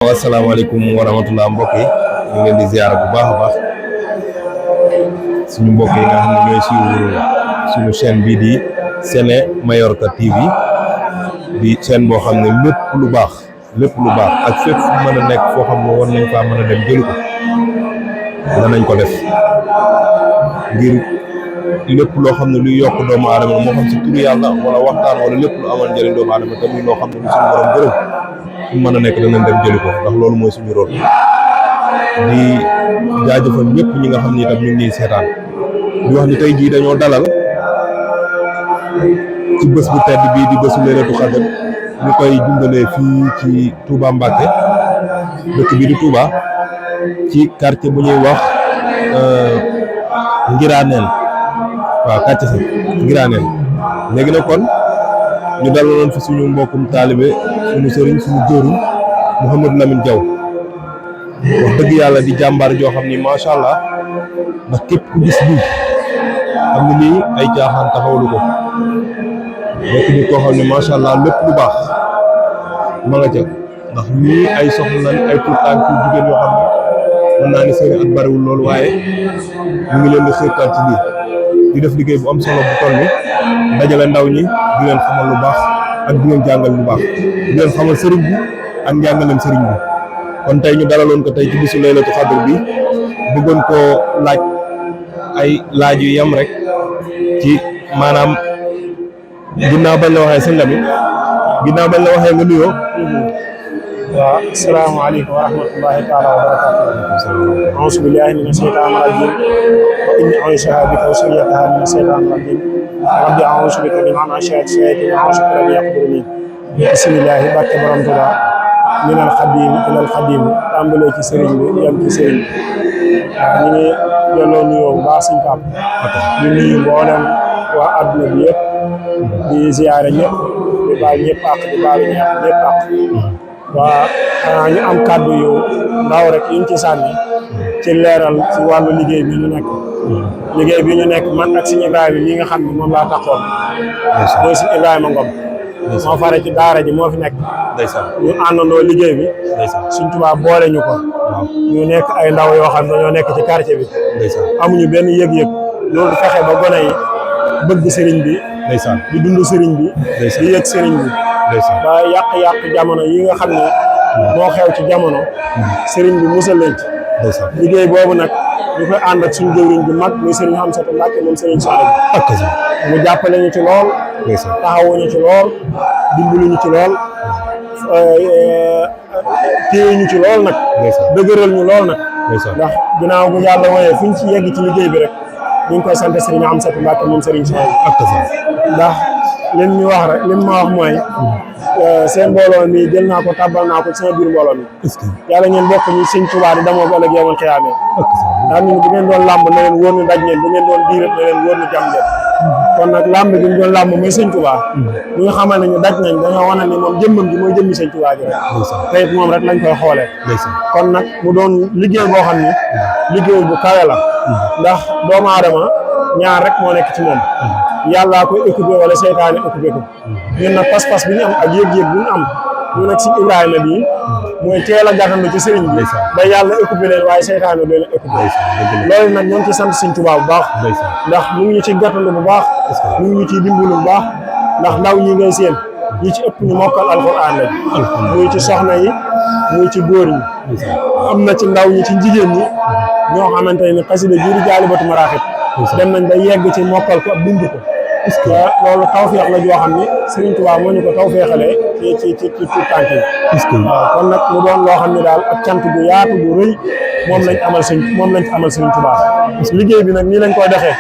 asalaamaaleykum wa rahmatulah mbokk yi ñu ngi leen di ziar bu baax a baax suñu mbokk yi nga xam ne ñooy suñu chaîne bii di Sene Mallorca TV di chaîne boo xam ne lépp lu baax ak fépp fu mën a nekk foo xam ne war nañ faa mën a dem jëli ko danañ ko def ngir lépp loo xam ne luy yokk doomu aadama moo xam si turu yàlla wala waxtaan wala lépp lu amal njëriñ doomu aadama tamit loo xam ne lu suñu borom gërëm fu mën a nekk danañ dem jëli ko ndax loolu mooy suñu rôle di jaajëfal ñëpp ñi nga xam ne itam ñu ngi seetaan di wax ni tey jii dañoo dalal ci bés bu tedd bii di bésu Laylatul Qadr ñu koy dundalee fii ci Touba Mbacké dëkk bi di Touba ci quartier bu ñuy wax Ngiraneen waaw quartier si Ngiraneen léegi nag kon ñu dalaloon fi suñu mbokkum taalibe suñu sëriñ suñu jëriñ Mouhamadou Lamine Diaw wax dëgg yàlla di jàmbaar joo xam ni macha allah ndax képp ku gis lii xam ne lii ay caaxaan taxawlu ko nekk nit koo xam ne macha allah lépp lu baax ma nga ca ndax ñii ay soxla nañ ay tuut tànk yu jigéen yoo xam ne mën naa ni seen at bariwul loolu waaye ñu ngi leen di xiirtal ci lii di def liggéey bu am solo bu toll ni dajale ndaw ñi di leen xamal lu baax ak di leen jàngal lu baax di leen xamal sëriñ bi ak njàngaleem sëriñ bi kon tey ñu dalaloon ko tey ci bisu Laylatul Qadr bi bëggoon koo laaj ay laaj yu yem rek ci maanaam ginnaaw bañ la waxee sëñ Lamine ginnaaw bañ la waxee nga nuyoo. waaw asalaamaaleykum wa rahmatullahi taala wa barakatuh. auzu billahi mina shaytaani rajim wa inni u'iizuha bika wa zurriyyataha mina shaytaani rajim rabbi auzu bika min hamazaati shayaatiin wa auzu bika an yahduruun bismillahi barke borom Tuuba minal xadim ilal xadim tàmbalee ci sëriñ bi yem ci sëriñ bi waaw ñu ngi delloo nuyoo bu baax suñu Pape di nuyu mboolem waa adduna bi yëpp di ziyaare ñëpp di baal ñëpp ak di baal ñëpp ak waa xanaa ñu am kàddu yu ndaw rek yuñ ci sànni ci leeral ci wàllu liggéey bi ñu nekk man ak Sëñ Ibrahima yi nga xam ne moom laa taxoon mooy Sëñ Ibrahima Ngom moo fare ci daara ji moo fi nekk ñu àndandoo liggéey bi Sëñ Tuubaa boole ñu ko ñu nekk ay ndaw yoo xam ne dañoo nekk ci quartier bi amuñu benn yëg-yëg loolu fexe ba gone yi bëgg sëriñ bi di dund sëriñ bi di yëg sëriñ bi ba yàq jamono yi nga xam ne moo xew ci jamono sëriñ bi musal leen ci liggéey boobu nag ñu koy ànd ak suñu jëwriñ bi mag muy sëriñ Hamsatu Mbàkke moom sëriñ Soxna mu jàppale ñu ci lool taxawuñu ci lool dimbaluñu ci lool téye ñu ci lool nag dëgëral ñu lool nag ndax ginnaaw bu yàlla wooyee fuñ ci yegg ci liggéey bi rek ñu ngi koy sant sëriñ Hamsatu Mbàkke moom sëriñ Soxna ndax lim ñu wax rek lim ma wax mooy seen mbooloo mi jël naa ko tàbbal naa ko ci sama biir mbooloo mi yàlla ngeen bokk ñu Sëñ Tuubaa di damoo ba ëllëg yowmal xiyaama ndax ñun bu ngeen doon làmb na leen wóor ni daj ngeen bu ngeen doon diirat na leen wóor ni jam ngeen kon nag làmb gi ñu doon làmb mooy Sëñ Tuubaa ñu nga xamal ne ñu daj nañ dañoo wane ni moom jëmmam gi mooy jëmmi Sëñ Tuubaa ji rek te it moom rek lañ koy xoolee kon nag mu doon liggéey boo xam ni liggéey bu kawe la ndax doomu aadama ñaar rek moo nekk ci moom yàllaa koy occupé wala seytaane occupé ko ñun nag pas-pas bi ñu am ak yëg-yëg bi ñu am ñu nag si Ibrahima bii mooy teel a gàttandu ci sëriñ bi ba yàlla occupé leen waaye seytaane doon occupé loolu nag ñoo ngi ci sant Sëñ Tuubaa bu baax ndax mu ngi ñu ci gàttandu bu baax mu ngi ñu ciy dimbalu bu baax ndax ndaw ñi ngay seen ñi ci ëpp ñu mokkal alxuraan lañ muy ci soxna yi muy ci góor ñi am na ci ndaw ñi ci jigéen ñi ñoo xamante ne xasida juri Jaalibatu Maraaxib dem nañ ba yegg ci mokkal ko ak bind ko loolu tawfeex la joo xam ne Sëriñ Tuubaa moo ñu ko tawfeexalee ci tànk yi waaw kon nag mu doon loo xam ne daal ak cant bu yaatu bu rëy moom lañ ci amal Sëriñ Tuubaa liggéey bi nag nii lañ koy doxee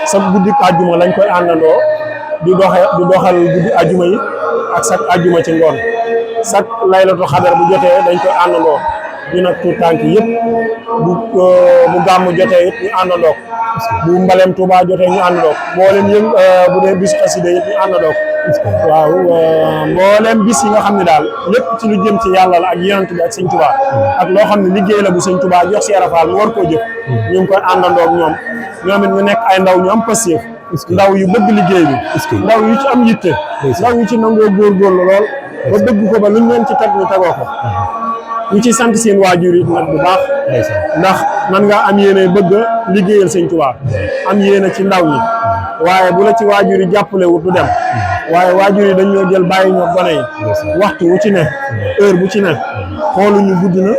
sa guddi àjjuma lañ koy àndandoo di doxal guddi àjjuma yi ak sak àjjuma ci ngoon sak Laylatul Qadr bu jotee dañ koy àndandoo ñu nag tuut tànk yëpp bu gàmm jotee it ñu àndandoo bu mbalem Touba jotee ñu àndandoo mboolem yëng bu dee bis xasida yëpp ñu àndandoo waaw mboolem bis yi nga xam ne daal lépp ci lu jëm ci yàlla la ak yonent bi ak Sëñ Touba ak loo xam ne liggéey la bu Sëñ Touba jox si Arafaal mu war koo jëf ñu ngi koy àndandoo ak ñoom it ñu nekk ay ndaw ñu am passif ndaw yu bëgg liggéey bi ndaw yu ci am yitte ndaw yu ci nangoo góorgóorlu lool ba dëgg ko ba luñ leen ci teg ñu tegoo ko ñu ci sant seen waajur yi nag bu baax ndax man nga am yéene bëgg a liggéeyal sëñ Tuubaa am yéene ci ndaw ñi waaye bu la ci waajur yi jàppale wut du dem waaye waajur yi dañoo jël bàyyi ñoo gone yi waxtu wu ci ne heure bu ci ne xooluñu guddi na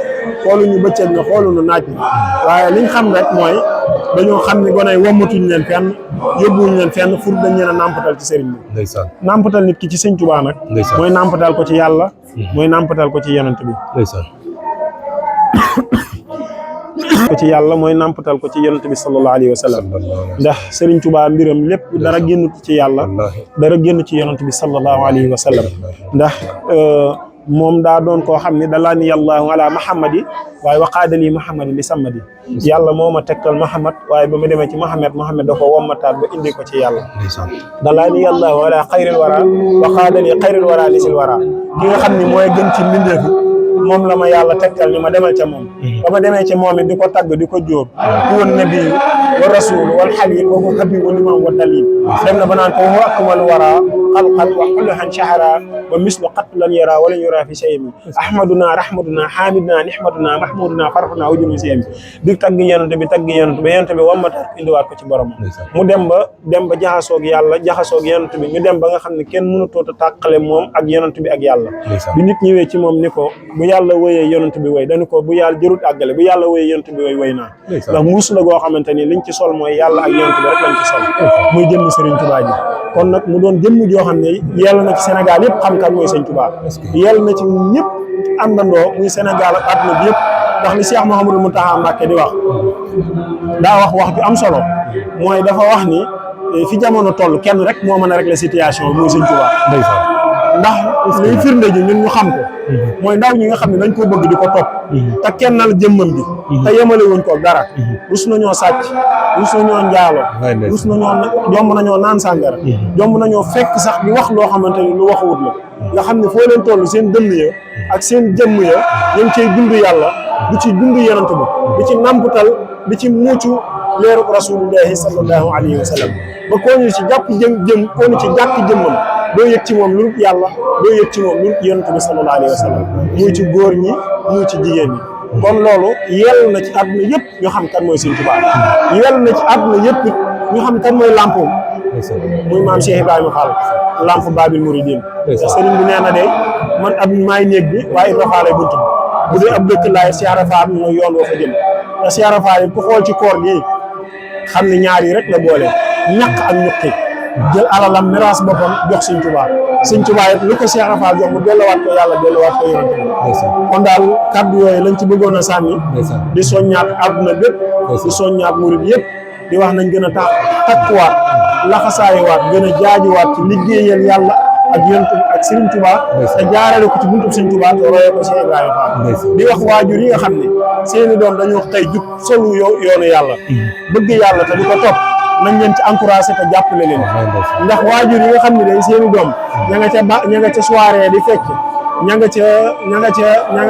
xooluñu bëccëg na xooluñu naaj na waaye liñ xam rek mooy dañoo xam ni gone yi wommatuñ leen fenn yóbbuwuñ leen fenn fur dañ leen a nàmpatal ci sëriñ bi nàmpatal nit ki ci sëñ Tuubaa nag mooy nàmpatal ko ci yàlla mooy nàmpatal ko ci yonent bi ko ci yàlla mooy nàmpatal ko ci yonent bi sallallahu alayhi wa sallam ndax Serigne Touba mbiram lépp dara génn ci yàlla dara génn ci yonent bi sallallahu alayhi wa sallam ndax moom daa doon koo xam ne dalaa ni yàllaahu ala Muhammadi waaye waqaadali Muhammadi li sammadi yàlla moo ma tegtal Muhammad waaye ba ma demee ci Muhammad da ko wommataat ba indi ko ci yàlla dalaa ni yàllaahu ala xayril wara waqaadali xayril wara li sil wara ki nga xam ne mooy gën ci mbindeefi moom la ma yàlla tegtal ni ma demal ca moom ba ma demee ca moom it di ko tagg di ko jóor huwa nabi wa rasul wal xalil wa huwa habibu liman wa dalil dem na ba naan ko huwa akmalu wara xalqan wa xuluhan shahara wa mislu qat lan yara wala yura fi shay'in ahmaduna rahmaduna hamiduna nihmaduna mahmuduna farxuna wajunu si mi di tagg yonent bi ba yonent bi wammataat indiwaat ko ci borom mu dem ba jaxasoog yàlla jaxasoog yonent bi ñu dem ba nga xam ne kenn mënutoo a tàqale moom ak yonent bi ak yàlla bi nit ñëwee ci moom ni ko bu yàlla wéyee yonent bi way dañu ko bu yàlla jërut àggale bu yàlla wéyee yonent bi way naa ndax muus la goo xamante ni liñ ci sol mooy yàlla ak yonent bi rek lañ ci sol muy jëmm Serigne Touba ji kon nag mu doon jëmm joo xam ne yàlla na ci Sénégal yëpp xam kan mooy Serigne Touba yàlla na ci ñëpp àndandoo muy Sénégal ak àdduna bi yëpp ndax li Cheikh Mouhamadou Mountakha Mbacké di wax daa wax ju am solo mooy dafa wax ni fi jamono toll kenn rek moo mën a régler situation bi muy Serigne Touba ndax liy firnde ji ñun ñu xam ko mooy ndaw ñi nga xam ne dañ koo bëgg di ko topp te kennal jëmmam bi te yemale wuñ ko dara rus nañoo sàcc rus nañoo njaalo rus nañoo jomb nañoo naan sàngara jomb nañoo fekk sax di wax loo xamante ni lu waxuwut la nga xam ne foo leen toll seen dënn ya ak seen jëmm ya ñu ngi cay dund yàlla du ci dund yonent ba di ci namputal di ci muucu leeru rasulullahi sallallahu alayhi wa sallam ba koo ñu ci jàpp koo ñu ci jàpp jëmmam doo yëg ci moom lu dul yàlla doo yëg ci moom lu dul yonent bi sallallahu alayhi wa sallam muy ci góor ñi muy ci jigéen ñi kon loolu yell na ci àdduna yëpp ñu xam kan mooy Serigne Touba yell na ci àdduna yëpp ñu xam kan mooy lampoom muy maam Cheikh Ibrahima Fall lamp Babil Mouridine Serigne bi nee na de man ab maay néeg bi waaye Ibra Fall ay bunt bi bu dee ab dëkk laay Cheikh Ibra Fall mooy yoon woo fa jëm te Cheikh Ibra Fall ku xool ci koor gi xam ne ñaar yi rek la boole ñaq ak ñuqi jël alalam miraas boppam jox Serigne Touba Serigne Touba it lu ko Cheikh Ibra Fall jox mu delluwaat ko yàlla delluwaat ko yonent bi kon daal kaddu yooyu lañ ci bëggoon a sànni di soññaat àdduna bépp di soññaat murid yëpp di wax nañ gën a takkuwaat laxasaayiwaat gën a jaajiwaat ci liggéeyal yàlla ak yonent bi ak Serigne Touba te jaarale ko ci buntu Serigne Touba te royee ko Cheikh Ibrahima Fall di wax waajur yi nga xam ne seeni doom dañoo xëy jug solu yoonu yàlla bëgg yàlla te di ko topp nañ leen ci encouragé te jàppale leen ndax waajur yi nga xam ne day seeni doom ña nga ca soirée di fecc ña nga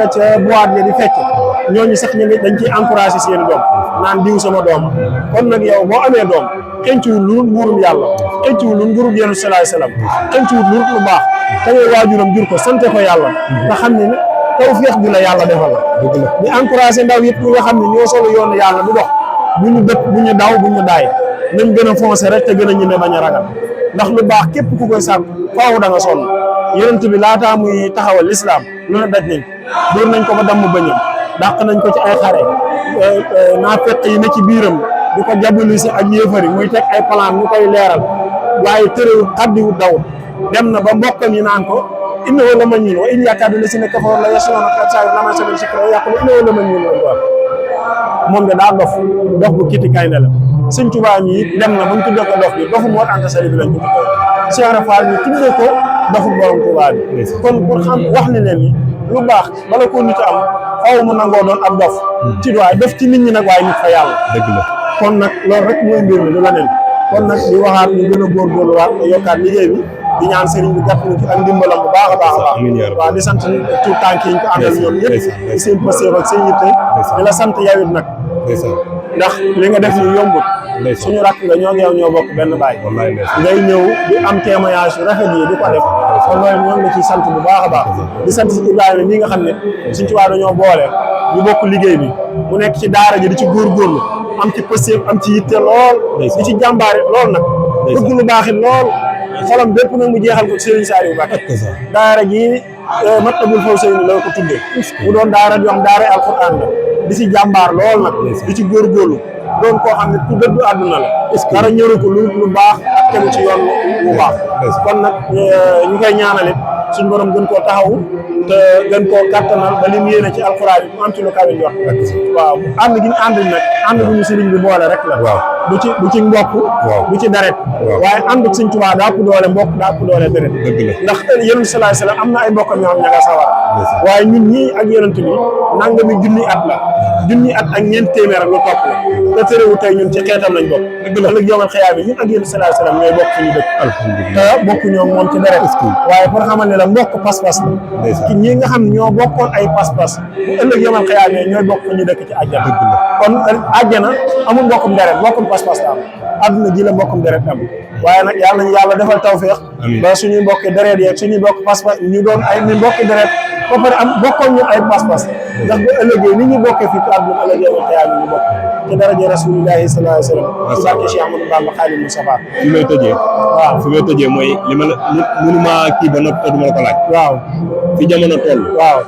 ca boîte di fecc ñooñu sax dañ ciy encouragé seeni doom naan diw sama doom kon nag yow boo amee doom xëncuwul lu nguurum yàlla xëncuwul lu nguurum yonent salaay salaam xëncuwul lu baax te ngay waajuram jur ko sante ko yàlla te xam ne tawfeex bi la yàlla defal la di encouragé ndaw yëpp ñi nga xam ne ñoo solo yoonu yàlla di dox bu ñu dëpp bu ñu daw bu ñu daay nañ gën a foncé rek te gën a ñeme bañ a ragal ndax lu baax képp ku koy sàkk faaw da nga sonn yonent bi laataa muy taxawal lislaam lu ne daj nañ dóor nañ ko ba damm bëñam dàq nañ ko ci ay xare naafeq yi ne ci biiram di ko jabalisi ak yéefari muy teg ay plan ñu koy leeral waaye tëréwul xaddiwul dawut dem na ba mbokkam yi naan ko innahu la maññun wa in yakaadu llaziina kafaru la yasma'uuna al-absaara lammaa sami'uu zikra wa yaquuluuna innahu la maññun moom de daa dof bu kiti kaynde la Sëñ Tuubaa mi dem na ba ñu tuddee ko dof bi dofu Mor Anta Sali bi lañ ko tuddee Cheikh Ibra Fall ñu tuddee ko dofu borom Tuubaa bi kon pour xam wax ne leen ni lu baax bala ko nit am faaw mu nangoo doon ab dof ci doy def ci nit ñi nag waaye nit fa yàlla dëgg la kon nag loolu rek mooy mbir mi du la nen kon nag di waxaat ñu gën a góorgóorluwaat yokkaat liggéey bi di ñaan sëriñ bi gàtt ñu ci ak ndimbalam bu baax a baax a baax waaw di sant tout tànk yi ñu ko àndal ñoom ñëpp di seen pëstéef ak seen yitte di la sant yawit nag ndax li nga def ni yombut suñu rakk nga ñoo ngi yow ñoo bokk benn baay ngay ñëw di am témoignage yu rafet yi di ko def kon loolu ñoo ngi la ciy sant bu baax a baax di sant si Ibrahima mii nga xam ne suñ ci waa dañoo boole ñu bokk liggéey bi mu nekk ci daara ji di ci góorgóorlu am ci pëstéef am ci yitte lool di ci jàmbaare lool nag bëgg lu baax it lool xolam bépp nag mu jeexal ko Serigne Saliou Mbacké daara ji Matlabul Fawzayni la ko tuddee mu doon daara joo xam daara alxuraan la di ci jàmbaar lool nag di ci góorgóorlu doon koo xam ne ku dëddu àdduna la dara ñëru ko lu baax ak tegu ci yoon bu baax kon nag ñu koy ñaanalit suñu borom gën koo taxawu te gën koo kattanal ba li mu yéene ci alxuraan yi mu am ci lu kawe njort waaw ànd gi ñu ànd nag ànd bu ñu sëriñ bi boole rek la du ci mbokk du ci deret waaye ànd ak Sëriñ Tuubaa daa ëpp doole mbokk daa ëpp doole deret ndax yonent sallallahu alayhi wasallam am na ay mbokkam yoo xam ña nga sawar waaye ñun ñii ak yonent bi nangami junni at la junni at ak ñeent téeméer ak lu topp la te terewul tey ñun ci xeetam lañ bokk ëllëg yawmal xiyaama ñun ak yonent sallallahu alayhi wasallam ñooy bokk fi ñu dëkk te bokk ñoom moom ci deret waaye pour xamal ne la mbokk pas-pas la ki ñi nga xam ñoo bokkoon ay pas-pas bu ëllëg yawmal xiyaama ñooy bokk fi ñu dëkk ci àjjana kon àjjana amul mbokkum deret mbokkum pas-pas la am adduna ji la mbokkum deret am waaye nag yàlla nañu yàlla defal tawfeex ba suñuy mbokki deret yeeg suñuy mbokk pas-pas ñu doon ay ni mbokki deret ba pare am bokkoon ñu ay pas-pas ndax bu ëllëgee ni ñu bokkee fii ci àdduna ëllëgee wa xiyaama ñu bokk ci daraja rasulillahi sallallahu alayhi wa sallam ci barke Cheikh Ahmadou Bamba Xaadimu Mustafaa fi may tëjee waaw fi may tëjee mooy li ma la mënuma kii ba noppi te du ma la ko laaj waaw fi jamono toll waaw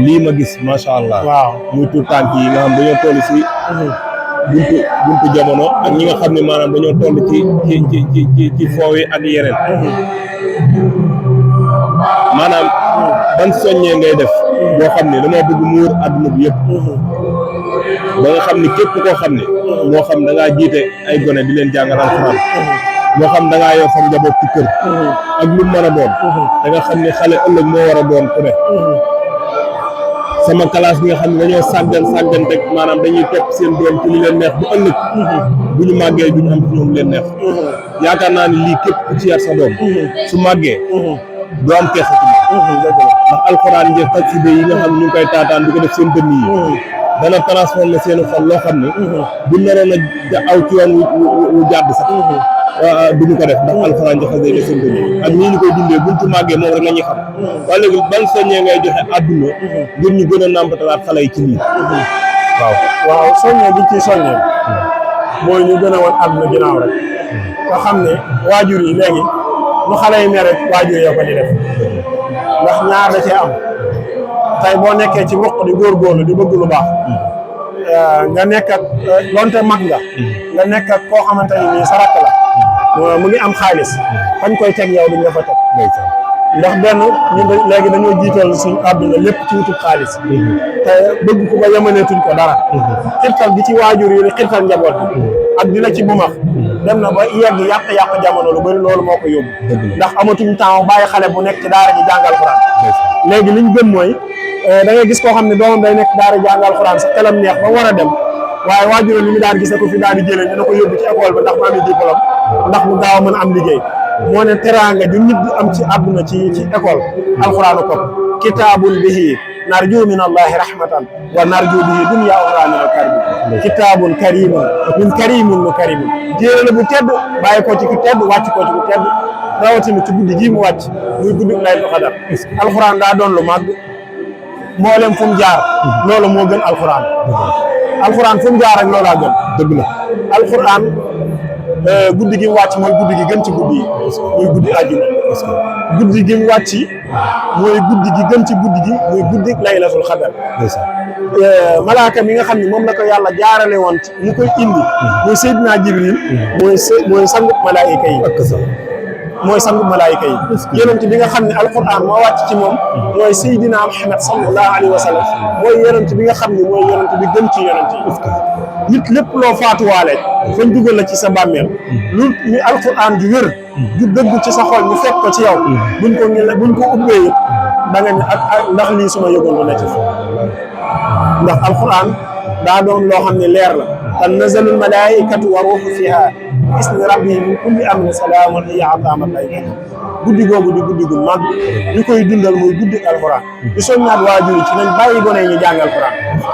lii ma gis macha allah waaw muy tur tànk yi nga xam dañoo toll si buntu jamono ak ñi nga xam ne maanaam dañoo toll ci foow yi ak yeneen maanaam ban soññee ngay def boo xam ne dama bëgg mu wër àdduna bi yëpp ba nga xam ne képp koo xam ne moo xam da ngaa jiite ay gone di leen jàngal alxuraan moo xam da ngaa yor sa njaboot ci kër ak lu mën a doon da nga xam ne xale ëllëg moo war a doon ku ne sama classe bi nga xam ne dañoo sàggan teg maanaam dañuy topp seen doom ci li leen neex bu ëllëg bu ñu màggee du ñu am ci ñoom leen neex yaakaar naa ni lii képp ku ci yar sa doom su màggee doo am kees ci moom ndax alxuraan njëkk xasida yi nga xam ne ñu ngi koy taataan di ko def seen dënn yi dana transformer seen xol loo xam ne bu naroon a aw ci yoon wu jàdd sax duñu ko def ndax alxuraan joxe day seen dënn ak ñii ñu koy dundee buñ ci màggee moom rek la ñuy xam waaye léegi ban soññee ngay joxe àdduna ngir ñu gën a nàmpatalaat xale yi ci lii waaw soññee gi ci soññee mooy ñu gën a wan àdduna ginnaaw rek nga xam ne waajur yi léegi lu xale yi ne rek waajur yoo ko di def ndax ñaar da cee am tey boo nekkee ci ruq di góorgóorlu di bëgg lu baax nga nekk ak donte mag nga nekk ak koo xamante ni nii sa rakk la mu ngi am xaalis fañ koy teg yow duñ la fa teg ndax benn ñun léegi dañoo jiital suñu àdduna lépp ci wutub xaalis te bëgg ko ba yemaleetuñ ko dara xirtal gi ci waajur yi xirtal njaboot bi ak dina ci bumax dem na ba yegg yàq jamono lu bëri loolu moo ko yóbbu ndax amatuñ temps bàyyi xale bu nekk ci daara ji jàngal Alxuraan léegi liñ gën mooy da ngay gis koo xam ne doomam day nekk daara jàngal Alxuraan sax xelam neex ba war a dem waaye waajur li mu daan gis ko fi daal di jëlee dina ko yóbbu ci école ba ndax mu am diplôme ndax mu gaaw a mën a am liggéey moo ne teraanga ju nit di am ci àdduna ci école alxuraanu ko kitaabun bihi narju min allahi rahmatan wa narju bihi dunya uxra min al karbi kitaabun karimun min karimun mu karimun téere la bu tedd bàyyi ko ci ku tedd wàcc ko ci ku tedd rawatina ci guddi ji mu wàcc muy guddi laylatul qadar alxuraan daa doon lu màgg mboolem fu mu jaar loolu moo gën alxuraan alxuraan fu mu jaar ak loolaa gën dëgg la alxuraan guddi gi mu wàcc mooy guddi gi gën ci guddi yi muy guddi àjjuma guddi gi mu wàcc mooy guddi gi gën ci guddi gi muy guddi laylatul xadar malaaka mi nga xam ne moom la ko yàlla jaarale woon mu koy indi mooy Seydina Jibril mooy sangu malaayika yi mooy sangu malaayika yi yonent bi nga xam ne alquran moo wàcc ci moom mooy Seydina Muhammad sallallahu alayhi wa sallam mooy yonent bi nga xam ne mooy yonent bi gën ci yonent yi nit lépp loo faatuwaale fañ dugal la ci sa bàmmeel lu ñu alquran ju wér ju dëgg ci sa xol ñu fekk ko ci yow buñ ko ubbee da nga ne ak ndax lii suma yëgoon lu ne ci ndax alquran daa doon loo xam ne leer la tanazalul malaikatu wa ruuhu fiha ismi rabbi min kulli amrin salaamun hiya ataamat lay guddi googu di guddi gu mag ñu koy dundal muy guddi alquran di soññaat waajur yi ci nañ bàyyi gone yi ñu jàng alquran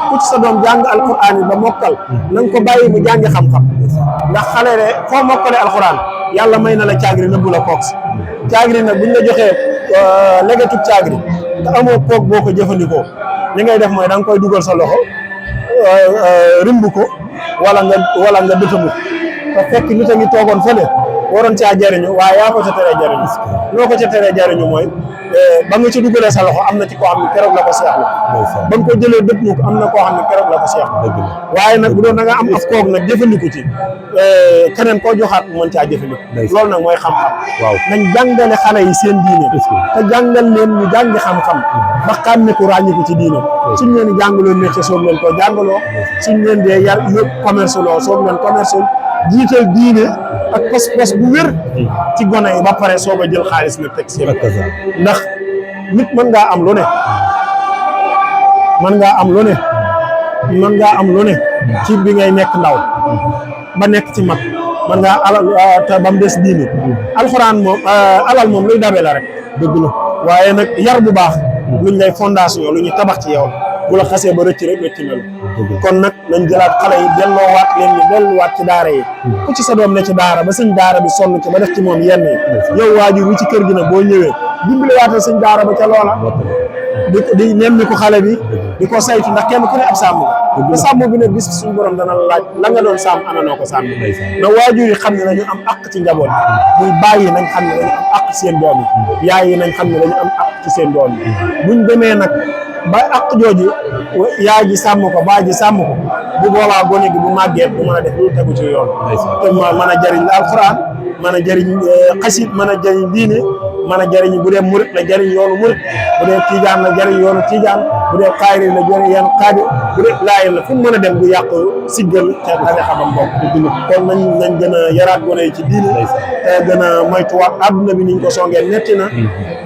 ku ci sa doom jàng alquran yi ba mokkal nañ ko bàyyi mu jàngi xam-xam ndax xale de foo mokkale alquran yàlla may na la caagri nëbbu la kook si caagri nag buñ la joxee legetub caagri te amoo kook boo ko jëfandikoo li ngay def mooy da nga koy dugal sa loxo rimb ko wala nga dëtamu te fekk nit a ngi toogoon fële waroon caa jariñu waaye yaa ko ca teree jariñu loo ko ca teree jariñu mooy ba nga ci dugalee sa loxo am na ci koo xam ne keroog la ko seexlu ba nga ko jëlee dëpp ñu ko am na koo xam ne keroog la ko seexlu waaye nag bu doon da nga am af koog nag jëfandiku ci keneen koo joxaat mën caa jëfandiku loolu nag mooy xam-xam nañ jàngale xale yi seen diine te jàngal leen ñu jàngi xam-xam ba xàmme ko ràññiku ci diine suñ leen di jàngaloo métier soog leen koo jàngaloo suñ leen dee yar commerce loo soog leen commerce jiital diine ak pas-pas bu wér ci gone yi ba pare soog a jël xaalis nag teg seen ndax nit mën ngaa am lu ne ci bi ngay nekk ndaw ba nekk ci mag mën ngaa alal te ba mu des diine alxuraan moom alal moom luy dabe la rek dëgg la waaye nag yar bu baax luñ lay fondation lu ñu tabax ci yow bu la xasee ba rëcc rek rëcc na la kon nag nañ jëlaat xale yi delloowaat leen ñu delluwaat ci daara yi ku ci sa doom ne ci daara ba sëñ daara bi sonn ci ba def ci moom yenn yi yow waajur wi ci kër gi nag boo ñëwee dimbaliwaatal sëñ daara ba ca loola di nemmi ko xale bi di ko saytu ndax kenn ku ne ab sàmm nga sàmm bi nag bis suñu borom dana la laaj la nga doon sàmm ana noo ko sàmm na waajur yi xam ne dañu am àq ci njaboot muy bàyyi nañ xam ne dañu am àq ci seen doom yi yaay yi nañ xam ne dañu am àq ci seen doom yi buñ demee nag ba àq jooju yaay ji sàmm ko baay ji sàmm ko bu boobaa gone gi bu màggee bu mën a def lu tegu ci yoon te mën a jëriñ la alxuraan mën a jëriñ xasit mën a jëriñ diine mën a jëriñ bu dee murit la jëriñ yoonu murit bu dee tiijaan la jëriñ yoonu tiijaan bu dee xaayri la jëriñ yoonu xaadi bu dee laayeen la fu mu mën a dem du yàq siggal ca xale xamam bokk kon nañ gën a yaraat gone yi ci diine te gën a moytuwaat adduna bi niñ ko songee netti na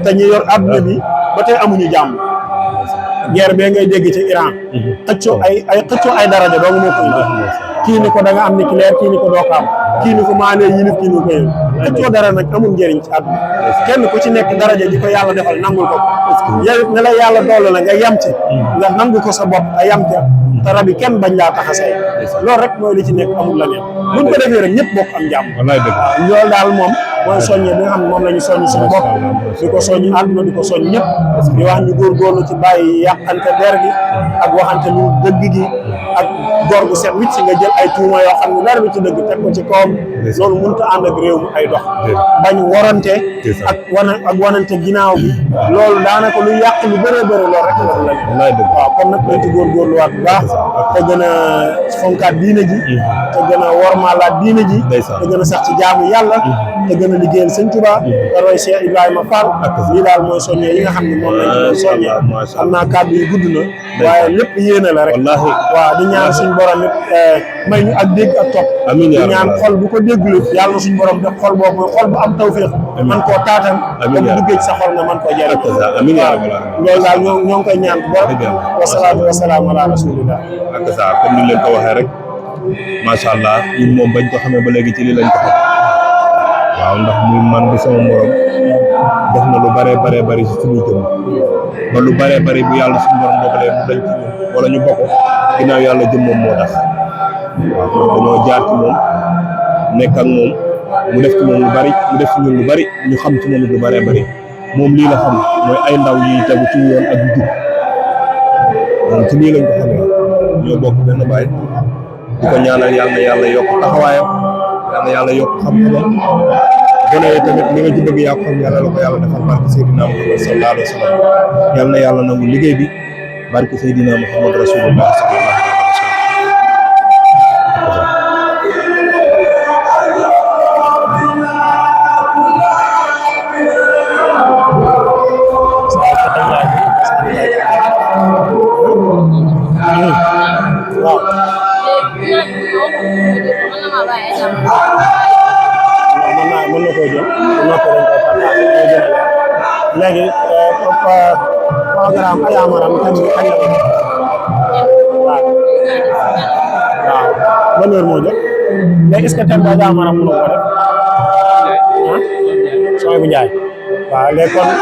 te ñu yor adduna bi ba tey amuñu jàmm guerre bee ngay dégg ci Iran xëccoo ay daraja doo nga moo koy kii ni ko da nga am nucléaire kii ni ko doo ko am kii ni ko maalee yilif kii ni ko yëw xëccoo dara nag amul njëriñ ci àdduna kenn ku ci nekk daraja ji ko yàlla defal nangul ko yow ne la yàlla doole la nga yam ci nga nangu ko sa bopp a yam ca te rabi kenn bañ laa tax a say loolu rek mooy li ci nekk amul la neen buñ ko defee rek ñëpp bokk am jàmm loolu daal moom mooy soññe bi nga xam ne moom la ñu soññ suñu bopp di ko soññ àdduna di ko soññ ñëpp di wax ñu góorgóorlu ci bàyyi yàqante der gi ak waxante lu dëgg gi ak góor gu set wicc nga jël ay tuuma yoo xam ne dara bi ci dëgg teg ko ci kawam loolu mënut a ànd ak réew mi ay dox bañ warante ak wanante ginnaaw bi loolu daanaka lu yàq lu bëree bëri loolu rek la waaw kon nag nañ ci góorgóorluwaat bu baax te gën a fonkaat diine ji te gën a wormaalaat diine ji te gën a sax ci jaamu yàlla te gën a liggéeyal sëñ Tuubaa te roy Cheikh Ibrahima Fall lii daal mooy soññee yi nga xam ne moom lañ ci doon soññee xam naa kàddu yi gudd na waaye lépp yéene la rek waaw di ñaan suñ borom it may ñu ak dégg ak topp di ñaan xol bu ko dégglu yàlla na suñ borom def xol boobu mooy xol bu am tawféex man koo taatan ba mu duggee ci sa xol nga man koo jëriñ waaw loolu daal ñoo ngi koy ñaan bu baax wasalaatu wasalaam ala rasulillah ak ça comme ni leen ko waxee rek macha allah ñun moom bañ ko xamee ba léegi ci lii lañ ko xam waaw ndax muy man di sama morom def na lu bare bari si suñu jëm ba lu bare bari bu yàlla suñu borom dogalee mu dañ ci ñun wala ñu bokk ginnaaw yàlla jëm moom moo tax waaw dañoo jaar ci moom nekk ak moom mu def ci moom lu bari mu def ci ñun lu bari ñu xam ci moom lu bare bari moom lii la xam mooy ay ndaw yi tegu ci yoon ak jub ci lii lañ ko xamee ñoo bokk benn baay di ko ñaanal yàlla na yàlla yokk taxawaayam yàlla na yàlla yokk xam-xamam gone yi tamit li nga ci bëgg yaa ko xam yàlla la ko yàlla defal barke Seydina Muhammad sallallahu alayhi wa sallam yàlla na yàlla nangu liggéey bi barke Seydina Muhammad rasulullah sallallahu alayhi wa sallam mën na koo jël léegi programme ay amaram kañ la waaw ban heure moo jot léegi est-ce que thème daa mën a ko def ah sooy bu njaay waaw léegi kon man